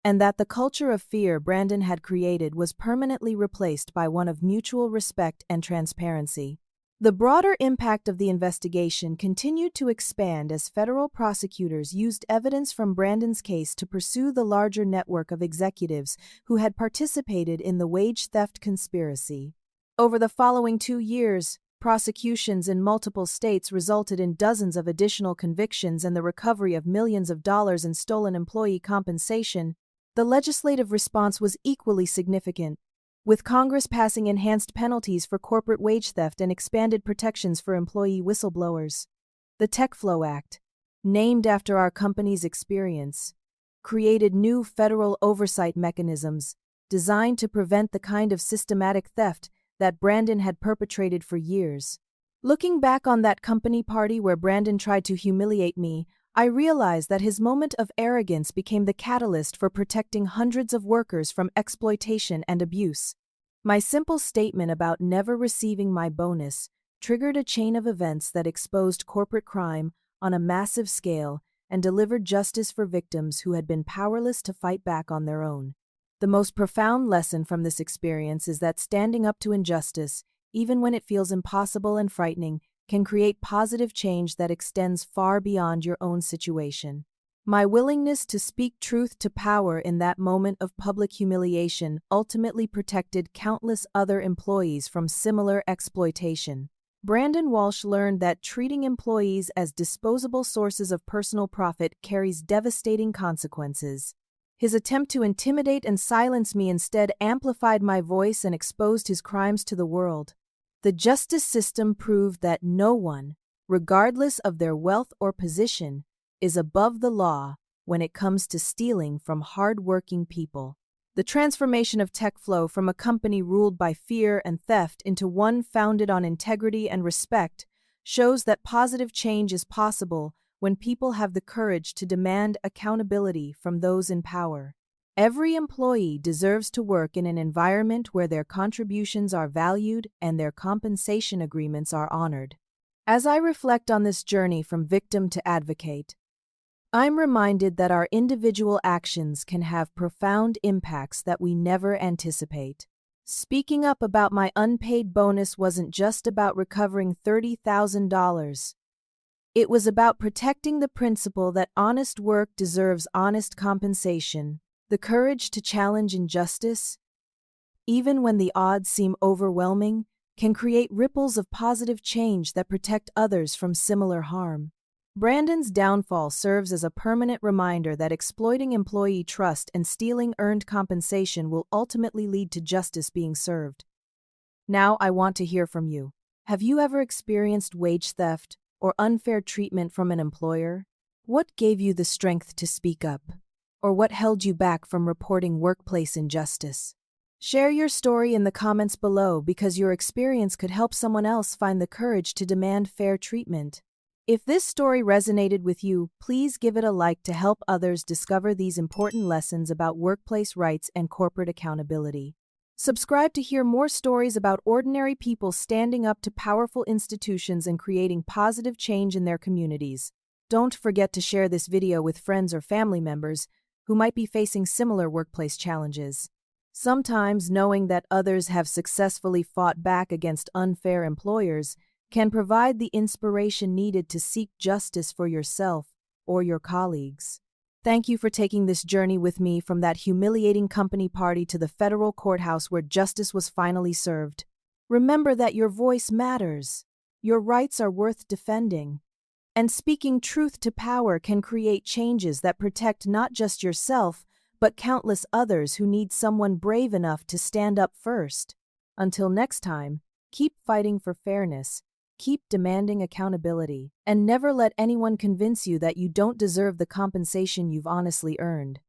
and that the culture of fear Brandon had created was permanently replaced by one of mutual respect and transparency. The broader impact of the investigation continued to expand as federal prosecutors used evidence from Brandon's case to pursue the larger network of executives who had participated in the wage theft conspiracy. Over the following 2 years, prosecutions in multiple states resulted in dozens of additional convictions and the recovery of millions of dollars in stolen employee compensation. The legislative response was equally significant, with Congress passing enhanced penalties for corporate wage theft and expanded protections for employee whistleblowers. The TechFlow Act, named after our company's experience, created new federal oversight mechanisms designed to prevent the kind of systematic theft that Brandon had perpetrated for years. Looking back on that company party where Brandon tried to humiliate me, I realized that his moment of arrogance became the catalyst for protecting hundreds of workers from exploitation and abuse. My simple statement about never receiving my bonus triggered a chain of events that exposed corporate crime on a massive scale and delivered justice for victims who had been powerless to fight back on their own. The most profound lesson from this experience is that standing up to injustice, even when it feels impossible and frightening, can create positive change that extends far beyond your own situation. My willingness to speak truth to power in that moment of public humiliation ultimately protected countless other employees from similar exploitation. Brandon Walsh learned that treating employees as disposable sources of personal profit carries devastating consequences. His attempt to intimidate and silence me instead amplified my voice and exposed his crimes to the world. The justice system proved that no one, regardless of their wealth or position, is above the law when it comes to stealing from hard-working people. The transformation of TechFlow from a company ruled by fear and theft into one founded on integrity and respect shows that positive change is possible when people have the courage to demand accountability from those in power. Every employee deserves to work in an environment where their contributions are valued and their compensation agreements are honored. As I reflect on this journey from victim to advocate, I'm reminded that our individual actions can have profound impacts that we never anticipate. Speaking up about my unpaid bonus wasn't just about recovering $30,000. It was about protecting the principle that honest work deserves honest compensation, the courage to challenge injustice, even when the odds seem overwhelming, can create ripples of positive change that protect others from similar harm. Brandon's downfall serves as a permanent reminder that exploiting employee trust and stealing earned compensation will ultimately lead to justice being served. Now I want to hear from you. Have you ever experienced wage theft or unfair treatment from an employer? What gave you the strength to speak up? Or what held you back from reporting workplace injustice? Share your story in the comments below because your experience could help someone else find the courage to demand fair treatment. If this story resonated with you, please give it a like to help others discover these important lessons about workplace rights and corporate accountability. Subscribe to hear more stories about ordinary people standing up to powerful institutions and creating positive change in their communities. Don't forget to share this video with friends or family members who might be facing similar workplace challenges. Sometimes knowing that others have successfully fought back against unfair employers can provide the inspiration needed to seek justice for yourself or your colleagues. Thank you for taking this journey with me from that humiliating company party to the federal courthouse where justice was finally served. Remember that your voice matters. Your rights are worth defending. And speaking truth to power can create changes that protect not just yourself, but countless others who need someone brave enough to stand up first. Until next time, keep fighting for fairness. Keep demanding accountability, and never let anyone convince you that you don't deserve the compensation you've honestly earned.